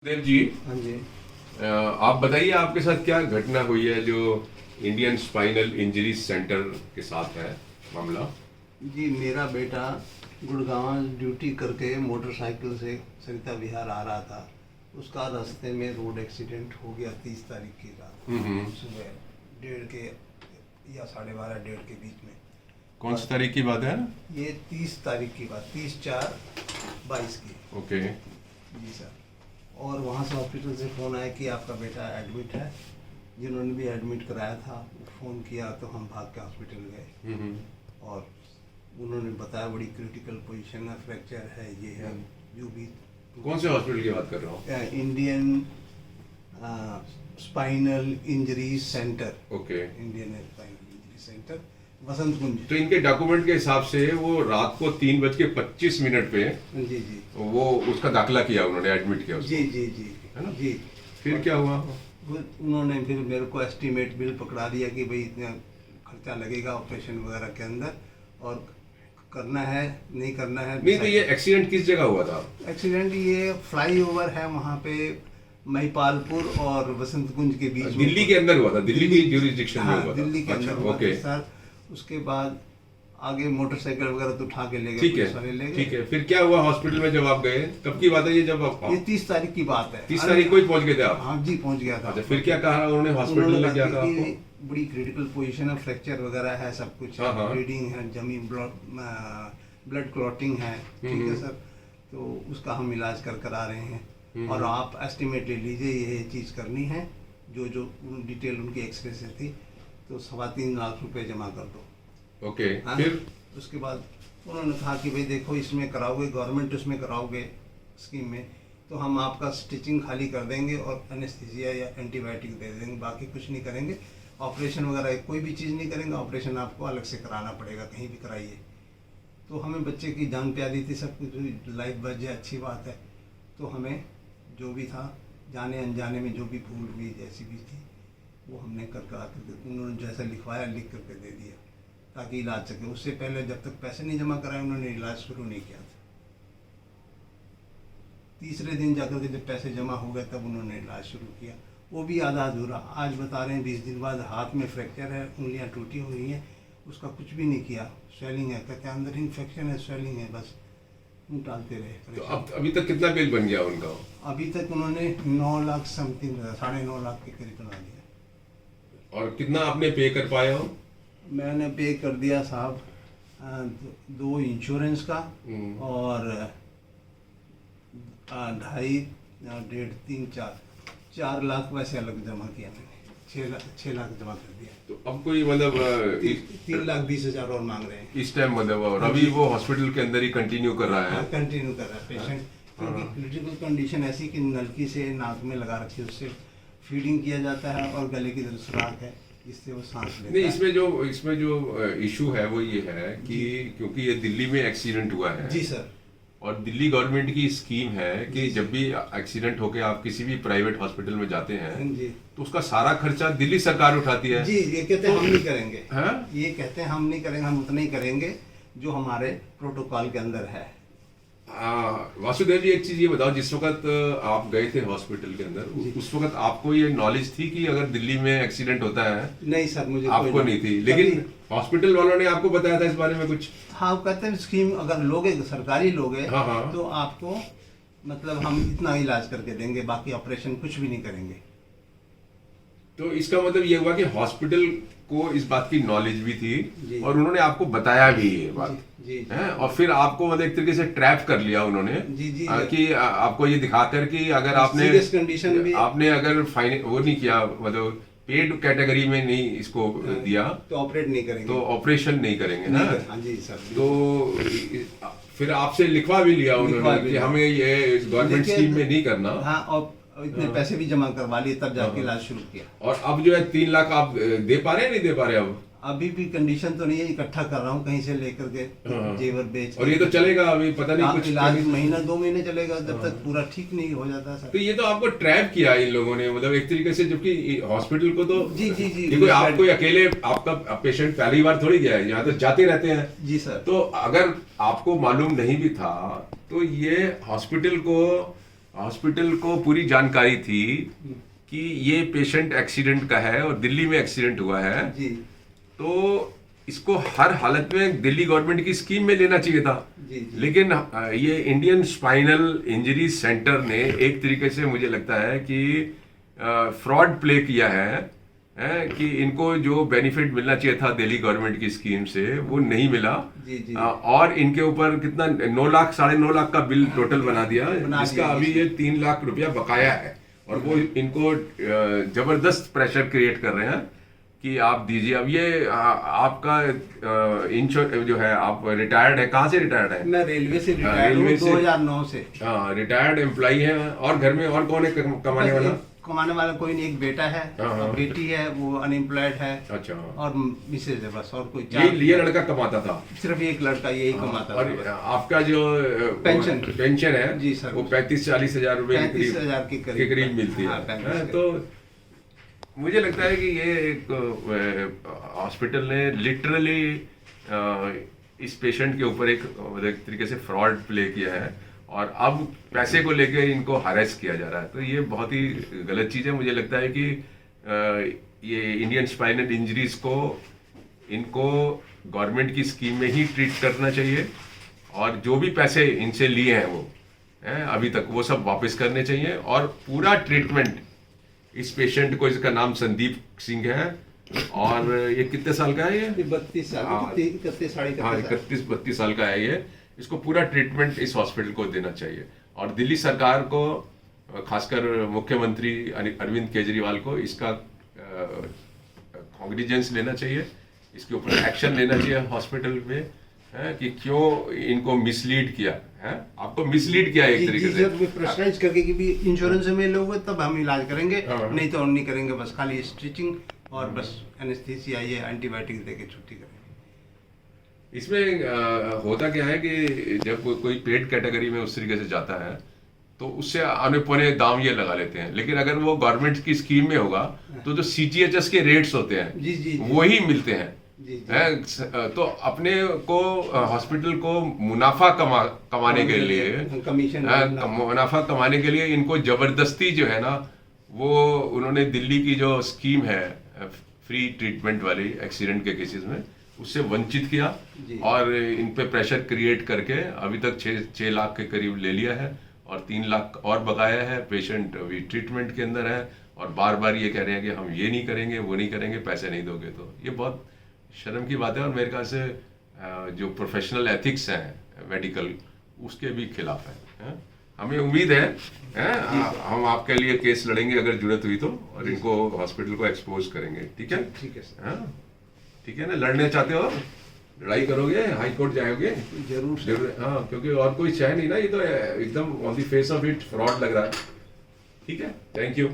देव जी, हाँ जी। आप बताइए आपके साथ क्या घटना हुई है जो इंडियन स्पाइनल इंजरी सेंटर के साथ है मामला। जी मेरा बेटा गुड़गांव ड्यूटी करके मोटरसाइकिल से सरिता विहार आ रहा था। उसका रास्ते में रोड एक्सीडेंट हो गया 30 तारीख की रात सुबह 1:30 के या 12:30 1:30 के बीच में। कौन सी तारीख की बात है? ये 30 तारीख की बात, 30/4/22 की। ओके। जी सर। और वहाँ से हॉस्पिटल से फ़ोन आया कि आपका बेटा एडमिट है। जिन्होंने भी एडमिट कराया था फ़ोन किया तो हम भाग के हॉस्पिटल गए और उन्होंने बताया बड़ी क्रिटिकल पोजीशन है, फ्रैक्चर है, ये है जो भी। कौन से हॉस्पिटल की बात कर रहा हूँ? Indian spinal injury centre. Okay. Indian spinal injury centre Vasant Kunj. तो इनके डॉक्यूमेंट के हिसाब से वो रात को 3:25 पे जी जी वो उसका दाखिला किया, उन्होंने एडमिट किया उसको। जी जी जी है ना? जी। फिर क्या हुआ? उन्होंने फिर मेरे को एस्टीमेट बिल पकड़ा दिया कि भाई इतना खर्चा लगेगा ऑपरेशन वगैरह के अंदर, और करना है नहीं करना है। नहीं, तो ये एक्सीडेंट किस जगह हुआ था? एक्सीडेंट ये फ्लाईओवर है वहाँ पे महिपालपुर और वसंत कुंज के बीच में। दिल्ली के अंदर हुआ था? दिल्ली की ज्यूरिसडिक्शन में हाँ, हुआ था? दिल्ली के अंदर अच्छा, हुआ था ओके। सर। उसके बाद आगे मोटरसाइकिल वगैरह तो उठा के ले गए, ठीक पुलिस वाले ले है, गए। ठीक है। फिर क्या हुआ हॉस्पिटल में जब आप गए? कब की बात है ये? जब आप ये 30 तारीख की बात है। 30 तारीख को ही पहुंच गए थे आप? हाँ जी, पहुंच गया था। अच्छा, फिर क्या कहा उन्होंने? हॉस्पिटल उन्होंने ले गया कहा था कि आपको? बड़ी क्रिटिकल पोजीशन है, फ्रैक्चर वगैरह है, सब कुछ हाँ, है, हाँ। ब्लीडिंग है, जमी ब्लड क्लॉटिंग है, ठीक है सर। तो उसका हम इलाज कर आ रहे हैं और आप एस्टिमेट ले लीजिए, ये चीज़ करनी है जो जो डिटेल उनकी एक्सरे से थी, तो 3.25 लाख रुपए जमा कर दो। ओके। हाँ? फिर उसके बाद उन्होंने कहा कि भाई देखो इसमें कराओगे, गवर्नमेंट उसमें कराओगे स्कीम में, तो हम आपका स्टिचिंग खाली कर देंगे और एनेस्थीसिया या एंटीबायोटिक दे देंगे, बाकी कुछ नहीं करेंगे। ऑपरेशन वगैरह कोई भी चीज़ नहीं करेंगे, ऑपरेशन आपको अलग से कराना पड़ेगा, कहीं भी कराइए। तो हमें बच्चे की जान प्यारी थी, सब कुछ लाइफ बच जाए अच्छी बात है। तो हमें जो भी था जाने अनजाने में जो भी भूल हुई जैसी भी थी वो हमने करा कर, उन्होंने जैसा लिखवाया लिख करके दे दिया ताकि इलाज सके। उससे पहले जब तक पैसे नहीं जमा कराए उन्होंने इलाज शुरू नहीं किया था। तीसरे दिन जाकर के जब पैसे जमा हो गए तब उन्होंने इलाज शुरू किया, वो भी आधा अधूरा। आज बता रहे हैं 20 दिन बाद हाथ में फ्रैक्चर है, उंगलियां टूटी हुई हैं, उसका कुछ भी नहीं किया। स्वेलिंग है, कहते हैं अंदर इन्फेक्शन है, स्वेलिंग है, बस टालते रहे। तो अब अभी तक कितना बिल बन गया उनका? अभी तक उन्होंने 9 लाख समथिंग, 9.5 लाख के करीब बना दिया। और कितना आपने पे कर पाए हो? मैंने पे कर दिया साहब 2 इंश्योरेंस का और 2.5, 1.5, 3, 4 लाख वैसे अलग जमा किया मैंने। 6 लाख जमा कर दिया। तो अब कोई मतलब 3,20,000 और मांग रहे हैं इस टाइम मतलब, और अभी वो हॉस्पिटल के अंदर ही कंटिन्यू कर रहा है? कंटिन्यू कर रहा है पेशेंट, क्योंकि क्रिटिकल कंडीशन ऐसी कि नलकी से नाक में लगा रखी है, उससे फीडिंग किया जाता है और गले की तरफ सुराख है जिससे वो सांस लेता नहीं, है। इसमें जो इशू है वो ये है कि क्योंकि ये दिल्ली में एक्सीडेंट हुआ है जी सर। और दिल्ली गवर्नमेंट की स्कीम है कि जब भी एक्सीडेंट होके आप किसी भी प्राइवेट हॉस्पिटल में जाते हैं जी तो उसका सारा खर्चा दिल्ली सरकार उठाती है। जी, ये कहते हैं हम नहीं करेंगे। हाँ? ये कहते हैं हम नहीं करेंगे, हम उतना ही करेंगे जो हमारे प्रोटोकॉल के अंदर है। वासुदेव जी, एक चीज ये बताओ, जिस वक्त आप गए थे हॉस्पिटल के अंदर उस वक्त आपको ये नॉलेज थी कि अगर दिल्ली में एक्सीडेंट होता है? नहीं सर, मुझे आपको नहीं थी, लेकिन हॉस्पिटल वालों ने आपको बताया था इस बारे में कुछ? हाँ, कहते हैं स्कीम अगर लोगे, सरकारी लोगे, हाँ, हाँ। तो आपको मतलब हम इतना इलाज करके देंगे, बाकी ऑपरेशन कुछ भी नहीं करेंगे। तो इसका मतलब ये हुआ कि हॉस्पिटल को इस बात की नॉलेज भी थी जी। और उन्होंने आपको बताया भी ये बात जी, जी, है, और फिर आपको मतलब एक तरीके से ट्रैप कर लिया उन्होंने। जी, जी, कि आपको ये दिखाकर कि अगर आपने सीरियस कंडीशन भी आपने अगर फाइन वो नहीं किया, मतलब पेड कैटेगरी में नहीं इसको दिया, तो ऑपरेट नहीं करेंगे, तो ऑपरेशन नहीं करेंगे ना। हाँ जी सर। तो फिर आपसे लिखवा भी लिया उन्होंने कि हमें ये गवर्नमेंट स्कीम में नहीं करना। हाँ, और इतने पैसे भी जमा करवा लिए तब जाके इलाज शुरू किया। और अब जो है 3 लाख आप दे पा रहे हैं, नहीं दे पा रहे अब? अभी भी कंडीशन तो नहीं है, इकट्ठा कर रहा हूँ कहीं से लेकर के, जेवर बेच के। और ये तो चलेगा अभी, पता नहीं कुछ इलाज महीना 2 महीने चलेगा जब तक पूरा ठीक नहीं हो जाता सर। तो ये तो आपको ट्रैप किया इन लोगों ने, मतलब एक तरीके से, जबकि हॉस्पिटल को तो जी जी जी, देखो आप कोई अकेले, आपका पेशेंट पहली बार थोड़ी गया है, यहाँ तो जाते रहते हैं। जी सर। तो अगर आपको मालूम नहीं भी था तो ये हॉस्पिटल को हॉस्पिटल को पूरी जानकारी थी कि ये पेशेंट एक्सीडेंट का है और दिल्ली में एक्सीडेंट हुआ है, जी तो इसको हर हालत में दिल्ली गवर्नमेंट की स्कीम में लेना चाहिए था। जी जी लेकिन ये इंडियन स्पाइनल इंजरी सेंटर ने एक तरीके से मुझे लगता है कि फ्रॉड प्ले किया है, कि इनको जो बेनिफिट मिलना चाहिए था दिल्ली गवर्नमेंट की स्कीम से वो नहीं मिला। जी जी और इनके ऊपर कितना 9 लाख 9.5 लाख का बिल टोटल बना दिया, जिसका अभी ये 3 लाख रुपया बकाया है। और वो इनको जबरदस्त प्रेशर क्रिएट कर रहे हैं कि आप दीजिए। अब ये आपका इंश्योर जो है, आप रिटायर्ड है, कहाँ से रिटायर्ड है? मैं रेलवे से रिटायर्ड हूँ, रेलवे से 2009 से। हाँ, रिटायर्ड एम्प्लॉई है। और घर में और कौन है कमाने वाला? कमाने वाला कोई नहीं, एक बेटा है और बेटी है, वो अनएम्प्लॉयड है। अच्छा। और मिसेज है बस, और कोई ये लड़का कमाता था? सिर्फ एक लड़का यही कमाता और था। आपका जो पेंशन है जी सर, वो 35-40 हजार रुपए 35,000 के करीब मिलती हाँ, है। तो मुझे लगता है कि ये एक हॉस्पिटल ने लिटरली इस पेशेंट के ऊपर एक तरीके से फ्रॉड प्ले किया है और अब पैसे को लेके इनको हरेस किया जा रहा है। तो ये बहुत ही गलत चीज़ है। मुझे लगता है कि ये इंडियन स्पाइनल इंजरीज को इनको गवर्नमेंट की स्कीम में ही ट्रीट करना चाहिए और जो भी पैसे इनसे लिए हैं वो अभी तक वो सब वापस करने चाहिए और पूरा ट्रीटमेंट इस पेशेंट को, इसका नाम संदीप सिंह है और ये कितने साल का है? ये 32 साल, 31-32 साल का है ये। इसको पूरा ट्रीटमेंट इस हॉस्पिटल को देना चाहिए और दिल्ली सरकार को, खासकर मुख्यमंत्री अरविंद केजरीवाल को इसका कॉग्निजेंस लेना चाहिए, इसके ऊपर एक्शन लेना चाहिए हॉस्पिटल में, कि क्यों इनको मिसलीड किया है। आपको मिसलीड किया एक तरीके से प्रेशराइज करके कि भी इंश्योरेंस में लोगे तब हम इलाज करेंगे, नहीं तो हम नहीं करेंगे, बस खाली स्टिचिंग और बस एनेस्थीसिया ये एंटीबायोटिक देके छुट्टी करेंगे। इसमें होता क्या है कि जब कोई पेड कैटेगरी में उस तरीके से जाता है तो उससे आने पौने दाम ये लगा लेते हैं, लेकिन अगर वो गवर्नमेंट की स्कीम में होगा तो जो CGHS के रेट्स होते हैं जी जी वही मिलते हैं। तो अपने को हॉस्पिटल को मुनाफा कमाने के लिए, कमीशन मुनाफा कमाने के लिए इनको जबरदस्ती जो है ना, वो उन्होंने दिल्ली की जो स्कीम है फ्री ट्रीटमेंट वाली एक्सीडेंट के केसेस में, उससे वंचित किया और इन पे प्रेशर क्रिएट करके अभी तक 6 लाख के करीब ले लिया है और 3 लाख और बकाया है। पेशेंट अभी ट्रीटमेंट के अंदर है और बार बार ये कह रहे हैं कि हम ये नहीं करेंगे, वो नहीं करेंगे, पैसे नहीं दोगे। तो ये बहुत शर्म की बात है और मेरे ख्याल से जो प्रोफेशनल एथिक्स हैं मेडिकल, उसके भी खिलाफ है। हमें उम्मीद है हम आपके लिए केस लड़ेंगे अगर जरूरत हुई तो, और इनको हॉस्पिटल को एक्सपोज करेंगे। ठीक है? ठीक है सर। ठीक है ना? लड़ने चाहते हो, लड़ाई करोगे, हाई कोर्ट जाओगे? जरूर। हाँ, क्योंकि और कोई है नहीं ना, ये तो एकदम on the face of it fraud लग रहा है। ठीक है, थैंक यू।